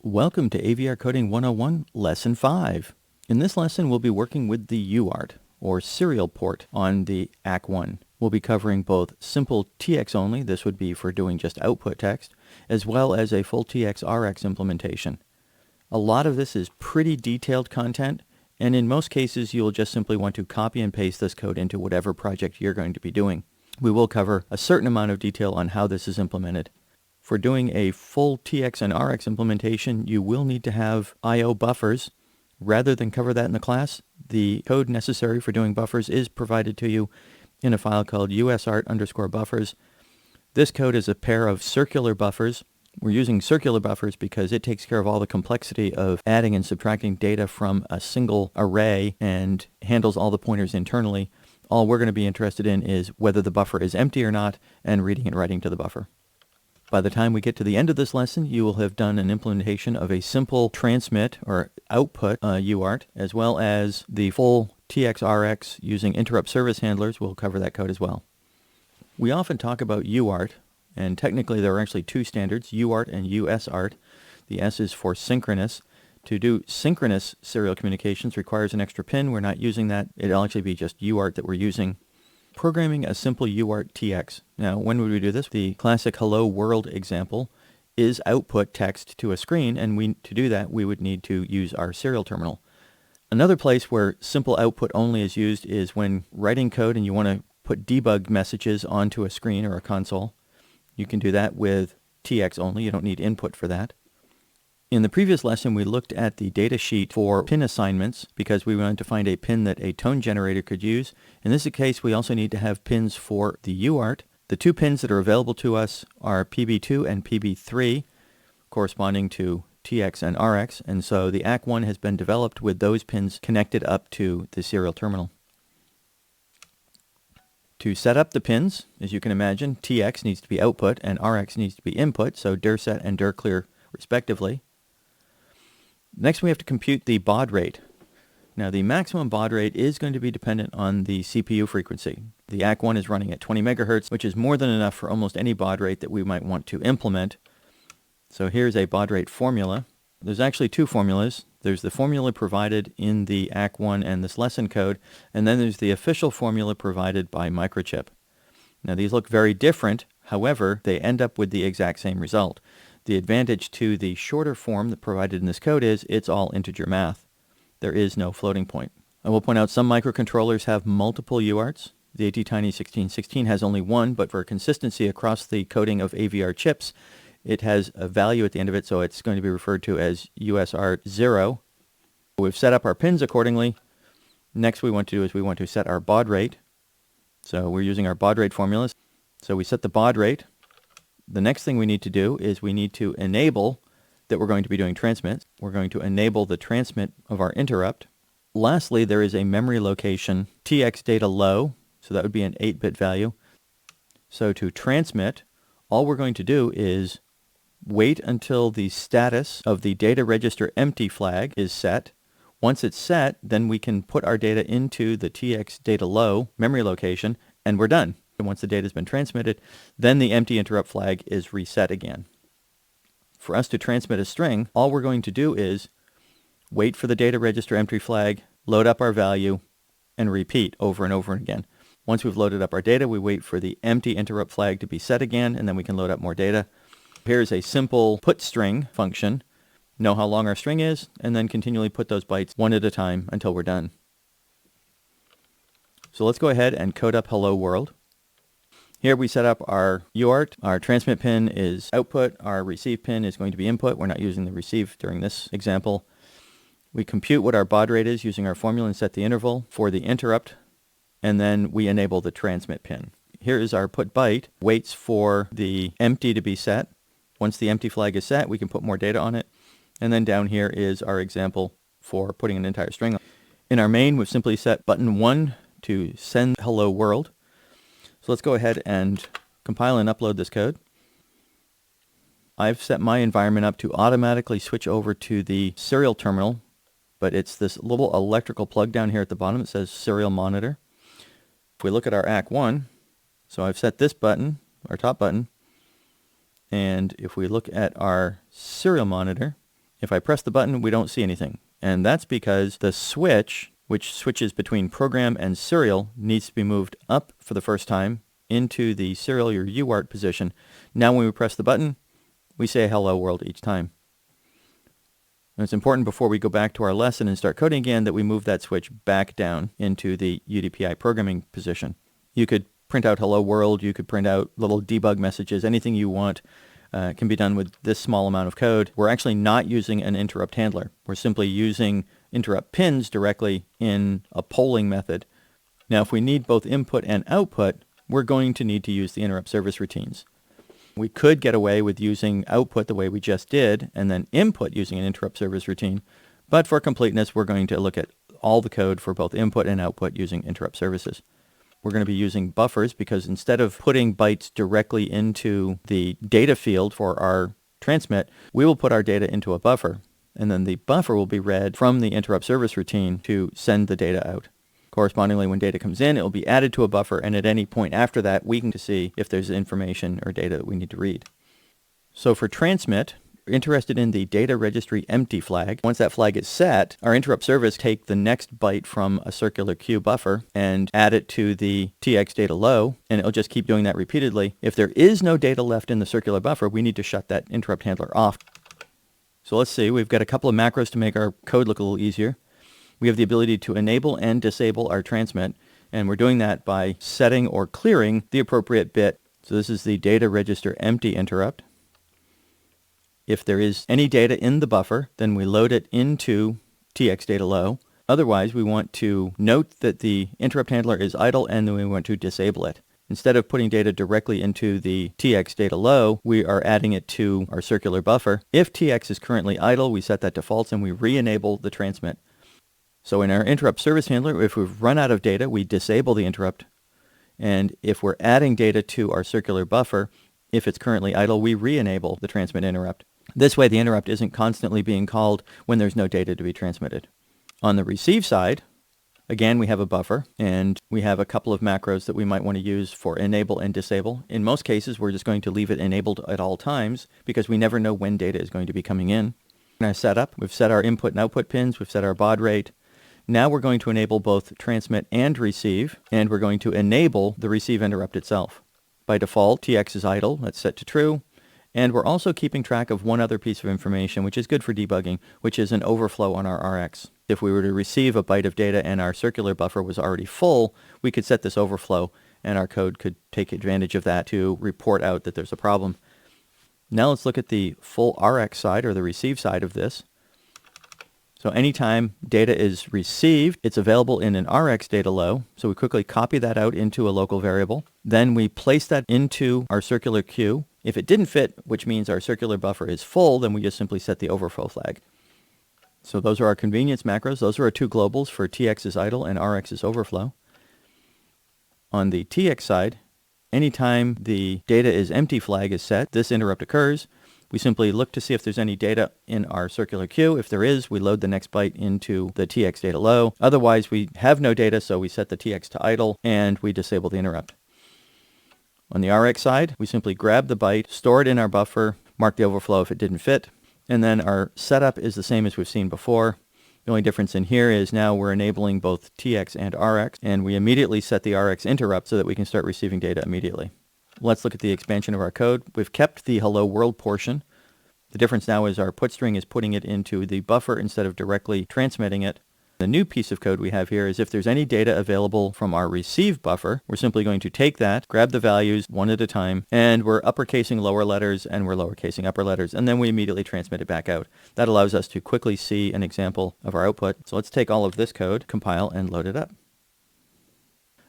Welcome to AVR Coding 101, Lesson 5. In this lesson, we'll be working with the UART, or serial port, on the AC1. We'll be covering both simple TX only, this would be for doing just output text, as well as a full TX-RX implementation. A lot of this is pretty detailed content, and in most cases, you'll just simply want to copy and paste this code into whatever project you're going to be doing. We will cover a certain amount of detail on how this is implemented. For doing a full TX and RX implementation, you will need to have I/O buffers. Rather than cover that in the class, the code necessary for doing buffers is provided to you in a file called USART_buffers. This code is a pair of circular buffers. We're using circular buffers because it takes care of all the complexity of adding and subtracting data from a single array and handles all the pointers internally. All we're going to be interested in is whether the buffer is empty or not and reading and writing to the buffer. By the time we get to the end of this lesson, you will have done an implementation of a simple transmit or output UART, as well as the full TX-RX using interrupt service handlers. We'll cover that code as well. We often talk about UART, and technically there are actually two standards, UART and USART. The S is for synchronous. To do synchronous serial communications requires an extra pin. We're not using that. It'll actually be just UART that we're using. Programming a simple UART TX. Now, when would we do this? The classic hello world example is output text to a screen, and to do that, we would need to use our serial terminal. Another place where simple output only is used is when writing code and you want to put debug messages onto a screen or a console. You can do that with TX only. You don't need input for that. In the previous lesson, we looked at the data sheet for pin assignments because we wanted to find a pin that a tone generator could use. In this case, we also need to have pins for the UART. The two pins that are available to us are PB2 and PB3, corresponding to TX and RX, and so the AC1 has been developed with those pins connected up to the serial terminal. To set up the pins, as you can imagine, TX needs to be output and RX needs to be input, so dir set and dir clear respectively. Next, we have to compute the baud rate. Now, the maximum baud rate is going to be dependent on the CPU frequency. The AC1 is running at 20 megahertz, which is more than enough for almost any baud rate that we might want to implement. So here's a baud rate formula. There's actually two formulas. There's the formula provided in the AC1 and this lesson code, and then there's the official formula provided by Microchip. Now, these look very different. However, they end up with the exact same result. The advantage to the shorter form that provided in this code is it's all integer math. There is no floating point. I will point out some microcontrollers have multiple UARTs. The ATtiny1616 has only one, but for consistency across the coding of AVR chips, it has a value at the end of it, so it's going to be referred to as USART 0. We've set up our pins accordingly. Next we want to do is we want to set our baud rate. So we're using our baud rate formulas. So we set the baud rate. The next thing we need to do is we need to enable that we're going to be doing transmits. We're going to enable the transmit of our interrupt. Lastly, there is a memory location, TX data low, so that would be an 8-bit value. So to transmit, all we're going to do is wait until the status of the data register empty flag is set. Once it's set, then we can put our data into the TX data low memory location, and we're done. And once the data has been transmitted, then the empty interrupt flag is reset again. For us to transmit a string, all we're going to do is wait for the data register empty flag, load up our value, and repeat over and over again. Once we've loaded up our data, we wait for the empty interrupt flag to be set again, and then we can load up more data. Here's a simple put string function. Know how long our string is, and then continually put those bytes one at a time until we're done. So let's go ahead and code up hello world. Here we set up our UART. Our transmit pin is output. Our receive pin is going to be input. We're not using the receive during this example. We compute what our baud rate is using our formula and set the interval for the interrupt. And then we enable the transmit pin. Here is our put byte. Waits for the empty to be set. Once the empty flag is set, we can put more data on it. And then down here is our example for putting an entire string on. In our main, we've simply set button 1 to send hello world. So let's go ahead and compile and upload this code. I've set my environment up to automatically switch over to the serial terminal, but it's this little electrical plug down here at the bottom that says serial monitor. If we look at our AC1, so I've set this button, our top button, and if we look at our serial monitor, If I press the button, we don't see anything. And that's because the switch, which switches between program and serial, needs to be moved up for the first time into the serial or UART position. Now when we press the button, we say hello world each time. And it's important before we go back to our lesson and start coding again that we move that switch back down into the UDPI programming position. You could print out hello world, you could print out little debug messages, anything you want can be done with this small amount of code. We're actually not using an interrupt handler. We're simply using interrupt pins directly in a polling method. Now if we need both input and output, we're going to need to use the interrupt service routines. We could get away with using output the way we just did, and then input using an interrupt service routine. But for completeness, we're going to look at all the code for both input and output using interrupt services. We're going to be using buffers because instead of putting bytes directly into the data field for our transmit, we will put our data into a buffer. And then the buffer will be read from the interrupt service routine to send the data out. Correspondingly, when data comes in, it will be added to a buffer, and at any point after that, we can see if there's information or data that we need to read. So for transmit, we're interested in the data registry empty flag. Once that flag is set, our interrupt service take the next byte from a circular queue buffer and add it to the TX data low, and it'll just keep doing that repeatedly. If there is no data left in the circular buffer, we need to shut that interrupt handler off. So let's see, we've got a couple of macros to make our code look a little easier. We have the ability to enable and disable our transmit, and we're doing that by setting or clearing the appropriate bit. So this is the data register empty interrupt. If there is any data in the buffer, then we load it into TX data low. Otherwise, we want to note that the interrupt handler is idle, and then we want to disable it. Instead of putting data directly into the TX data low, we are adding it to our circular buffer. If TX is currently idle, we set that to false, and we re-enable the transmit. So in our interrupt service handler, if we've run out of data, we disable the interrupt. And if we're adding data to our circular buffer, if it's currently idle, we re-enable the transmit interrupt. This way, the interrupt isn't constantly being called when there's no data to be transmitted. On the receive side, again, we have a buffer, and we have a couple of macros that we might want to use for enable and disable. In most cases, we're just going to leave it enabled at all times because we never know when data is going to be coming in. In our setup, we've set our input and output pins, we've set our baud rate. Now we're going to enable both transmit and receive, and we're going to enable the receive interrupt itself. By default, TX is idle, that's set to true, and we're also keeping track of one other piece of information, which is good for debugging, which is an overflow on our RX. If we were to receive a byte of data and our circular buffer was already full, we could set this overflow, and our code could take advantage of that to report out that there's a problem. Now let's look at the full RX side, or the receive side of this. So anytime data is received, it's available in an RX data low. So we quickly copy that out into a local variable. Then we place that into our circular queue. If it didn't fit, which means our circular buffer is full, then we just simply set the overflow flag. So those are our convenience macros. Those are our two globals for TX is idle and RX is overflow. On the TX side, anytime the data is empty flag is set, this interrupt occurs. We simply look to see if there's any data in our circular queue. If there is, we load the next byte into the TX data low. Otherwise, we have no data, so we set the TX to idle, and we disable the interrupt. On the RX side, we simply grab the byte, store it in our buffer, mark the overflow if it didn't fit, and then our setup is the same as we've seen before. The only difference in here is now we're enabling both TX and RX, and we immediately set the RX interrupt so that we can start receiving data immediately. Let's look at the expansion of our code. We've kept the hello world portion. The difference now is our put string is putting it into the buffer instead of directly transmitting it. The new piece of code we have here is if there's any data available from our receive buffer, we're simply going to take that, grab the values one at a time, and we're uppercasing lower letters and we're lowercasing upper letters, and then we immediately transmit it back out. That allows us to quickly see an example of our output. So let's take all of this code, compile, and load it up.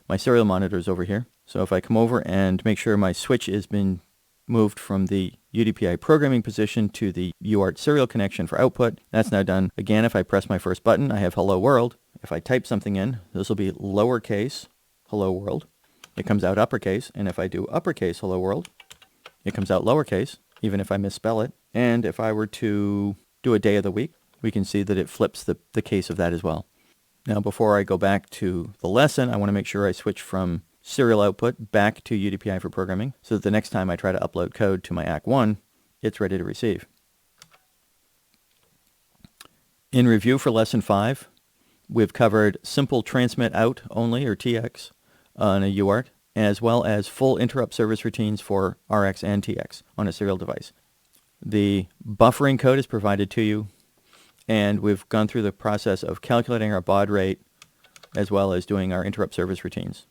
My serial monitor is over here. So if I come over and make sure my switch has been moved from the UDPI programming position to the UART serial connection for output, that's now done. Again, if I press my first button, I have hello world. If I type something in, this will be lowercase hello world. It comes out uppercase. And if I do uppercase hello world, it comes out lowercase, even if I misspell it. And if I were to do a day of the week, we can see that it flips the case of that as well. Now, before I go back to the lesson, I want to make sure I switch from serial output back to UDPI for programming so that the next time I try to upload code to my ACK1, it's ready to receive. In review for Lesson 5, we've covered simple transmit out only, or TX, on a UART, as well as full interrupt service routines for RX and TX on a serial device. The buffering code is provided to you, and we've gone through the process of calculating our baud rate as well as doing our interrupt service routines.